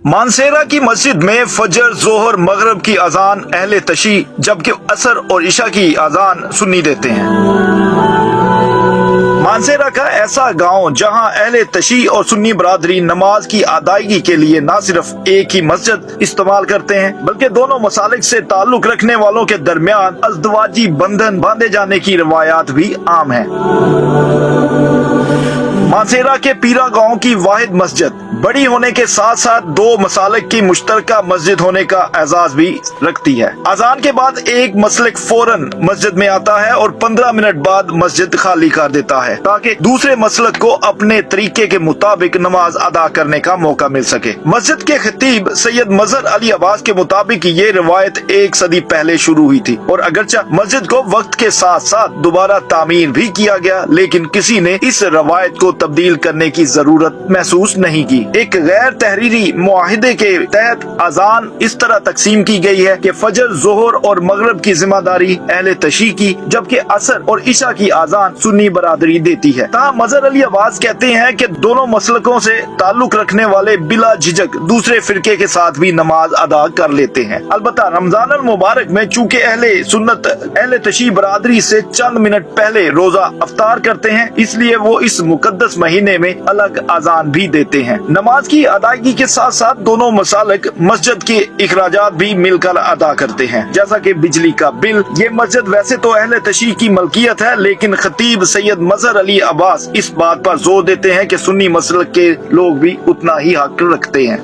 मानसेरा की मस्जिद में फजर, जोहर, मगरब की अजान अहले तशी, जबकि असर और इशा की अजान सुन्नी देते हैं। मानसेरा का ऐसा गांव जहां अहले तशी और सुन्नी बरादरी नमाज की अदायगी के लिए न सिर्फ एक ही मस्जिद इस्तेमाल करते हैं, बल्कि दोनों मसालिक से ताल्लुक रखने वालों के दरमियान अज़दवाजी बंधन बांधे जाने की रवायात भी आम है। मानसेरा के पीरा गांव की वाहिद मस्जिद बड़ी होने के साथ साथ दो मसालिक की मुश्तरका मस्जिद होने का एजाज भी रखती है। अजान के बाद एक मसलिक फौरन मस्जिद में आता है और 15 मिनट बाद मस्जिद खाली कर देता है ताकि दूसरे मसलक को अपने तरीके के मुताबिक नमाज अदा करने का मौका मिल सके। मस्जिद के खतीब सैयद मजहर अली अब्बास के मुताबिक ये रिवायत 1 सदी पहले शुरू हुई थी और अगरचा मस्जिद को वक्त के साथ साथ दोबारा तामीर भी किया गया, लेकिन किसी ने इस रवायत को तब्दील करने की जरूरत महसूस नहीं की। एक गैर तहरीरी मुआहिदे के तहत अजान इस तरह तकसीम की गई है कि फजर, जोहर और मगरब की जिम्मेदारी अहले तशी की, जबकि असर और इशा की अजान सुन्नी बरादरी देती है। तहाँ मजहर अली अब्बास कहते हैं कि दोनों मसलकों से ताल्लुक रखने वाले बिला झिझक दूसरे फिरके के साथ भी नमाज अदा कर लेते हैं। अलबत्ता रमजान अल मुबारक में चूँकि अहले सुन्नत अहले तशी बरादरी से चंद मिनट पहले रोजा अफ्तार करते हैं, इसलिए वो इस मुकद्दस महीने में अलग अजान भी देते हैं। नमाज की अदायगी के साथ साथ दोनों मसालिक मस्जिद के इखराजात भी मिलकर अदा करते हैं, जैसा कि बिजली का बिल। ये मस्जिद वैसे तो अहले तशी की मलकियत है, लेकिन खतीब सैयद मजहर अली अब्बास इस बात पर जोर देते हैं कि सुन्नी मसलक के लोग भी उतना ही हक रखते हैं।